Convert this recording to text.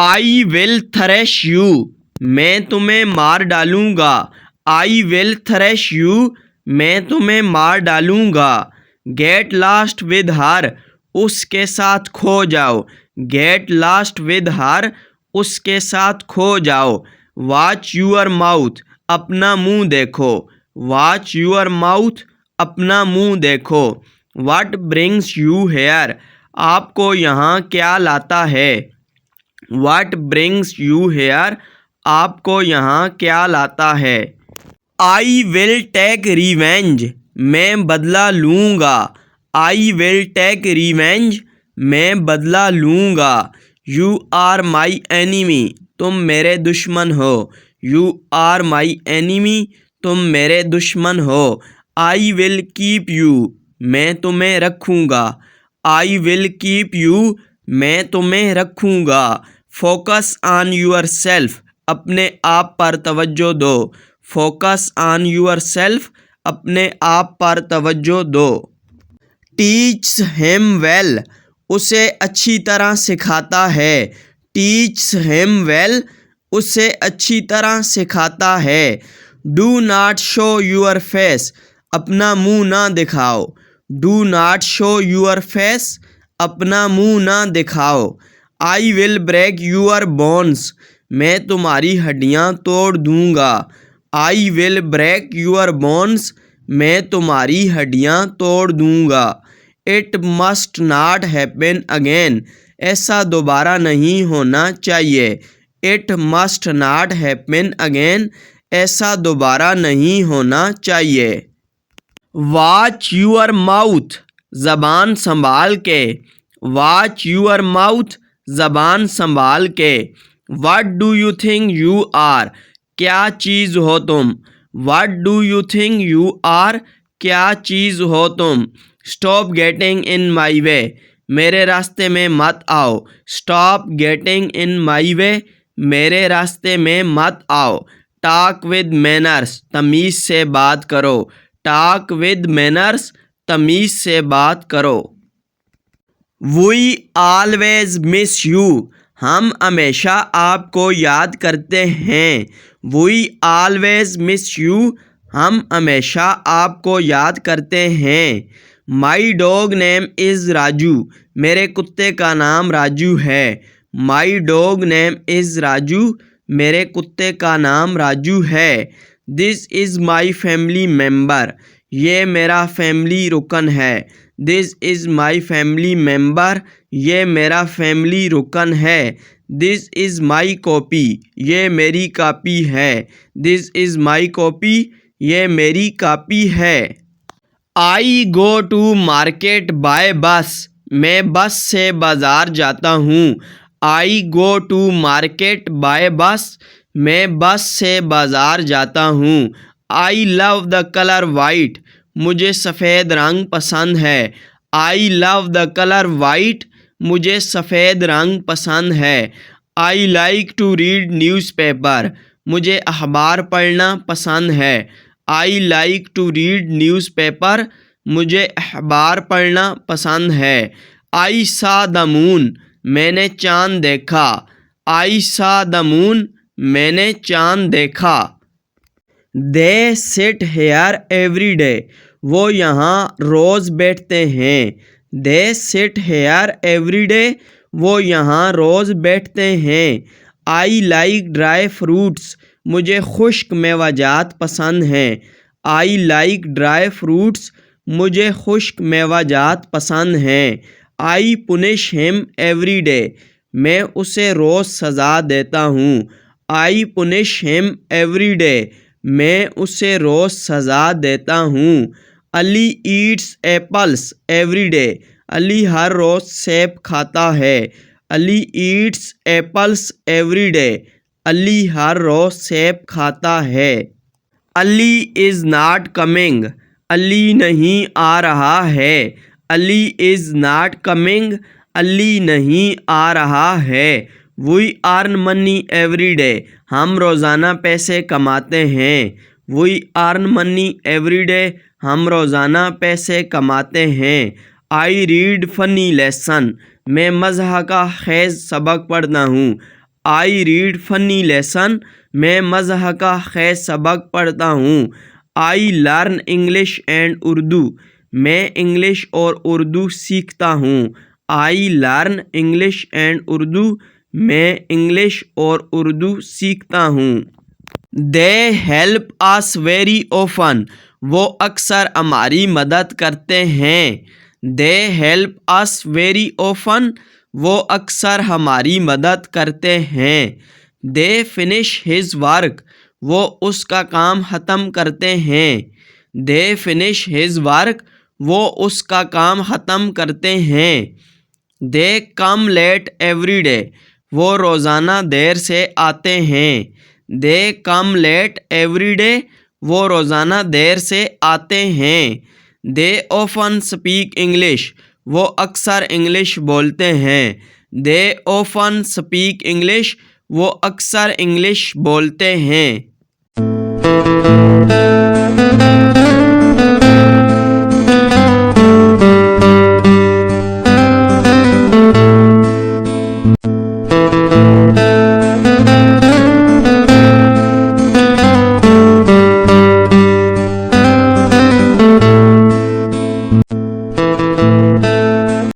I will thrash you, میں تمہیں مار ڈالوں گا. I will thrash you, میں تمہیں مار ڈالوں گا. Get lost with her, اس کے ساتھ کھو جاؤ. Get lost with her, اس کے ساتھ کھو جاؤ. Watch your mouth, اپنا منہ دیکھو. Watch your mouth, اپنا منہ دیکھو. What brings you here, آپ کو یہاں کیا لاتا ہے. What brings you here, آپ کو یہاں کیا لاتا ہے. I will take revenge, میں بدلہ لوں گا. I will take revenge, میں بدلہ لوں گا. You are my enemy, تم میرے دشمن ہو. You are my enemy, تم میرے دشمن ہو. I will keep you, میں تمہیں رکھوں گا. I will keep you, میں تمہیں رکھوں گا. Focus on yourself, اپنے آپ پر توجہ دو. Focus on yourself, اپنے آپ پر توجہ دو. Teach him well, اسے اچھی طرح سکھاتا ہے. Teach him well, اسے اچھی طرح سکھاتا ہے. Do not show your face, اپنا منہ نہ دکھاؤ. Do not show your face, اپنا منہ نہ دکھاؤ. I will break your bones, میں تمہاری ہڈیاں توڑ دوں گا. I will break your bones, میں تمہاری ہڈیاں توڑ دوں گا. It must not happen again, ایسا دوبارہ نہیں ہونا چاہیے. It must not happen again, ایسا دوبارہ نہیں ہونا چاہیے. Watch your mouth, زبان سنبھال کے. Watch your mouth, زبان سنبھال کے. What do you think you are, کیا چیز ہو تم. What do you think you are, کیا چیز ہو تم. Stop getting in my way, میرے راستے میں مت آؤ. Stop getting in my way, میرے راستے میں مت آؤ. Talk with manners, تمیز سے بات کرو. Talk with manners, تمیز سے بات کرو. We always miss you, ہم ہمیشہ آپ کو یاد کرتے ہیں. We always miss you, ہم ہمیشہ آپ کو یاد کرتے ہیں. My dog name is Raju, میرے کتے کا نام راجو ہے. My dog name is Raju, میرے کتے کا نام راجو ہے. This is my family member, یہ میرا فیملی رکن ہے. This is my family member, یہ میرا فیملی رکن ہے. This is my copy, یہ میری کاپی ہے. This is my copy, یہ میری کاپی ہے. I go to market by bus, میں بس سے بازار جاتا ہوں. I go to market by bus, میں بس سے بازار جاتا ہوں. I love the color white, مجھے سفید رنگ پسند ہے. I love the color white, مجھے سفید رنگ پسند ہے. I like to read newspaper, مجھے اخبار پڑھنا پسند ہے. I like to read newspaper, مجھے اخبار پڑھنا پسند ہے. I saw the moon, میں نے چاند دیکھا. I saw the moon, میں نے چاند دیکھا. They sit here every day, وہ یہاں روز بیٹھتے ہیں. They sit here every day, وہ یہاں روز بیٹھتے ہیں. I like dry fruits, مجھے خشک میوہ جات پسند ہیں. I like dry fruits, مجھے خشک میوہ جات پسند ہیں. I punish him every day, میں اسے روز سزا دیتا ہوں. I punish him every day, میں اسے روز سزا دیتا ہوں. علی eats apples every day, علی ہر روز سیب کھاتا ہے. علی eats apples every day, علی ہر روز سیب کھاتا ہے. علی is not coming, علی نہیں آ رہا ہے. علی is not coming, علی نہیں آ رہا ہے. We earn money every day, ہم روزانہ پیسے کماتے ہیں. We earn money every day, ہم روزانہ پیسے کماتے ہیں. I read funny lesson, میں مزاح کا خیز سبق پڑھتا ہوں. آئی ریڈ فنی لیسن، میں مزاح کا خیز سبق پڑھتا ہوں. I learn English and Urdu, میں انگلش اور اردو سیکھتا ہوں. I learn English and Urdu, میں انگلش اور اردو سیکھتا ہوں. They help us very often, وہ اکثر ہماری مدد کرتے ہیں. They help us very often, وہ اکثر ہماری مدد کرتے ہیں. دے فنش ہز ورک، وہ اس کا کام ختم کرتے ہیں. دے فنش ہز ورک، وہ اس کا کام ختم کرتے ہیں. دے کم لیٹ ایوری ڈے، وہ روزانہ دیر سے آتے ہیں. دے کم لیٹ ایوری ڈے، وہ روزانہ دیر سے آتے ہیں. دے آفن اسپیک انگلش، وہ اکثر انگلش بولتے ہیں. دے آفن اسپیک انگلش، وہ اکثر انگلش بولتے ہیں.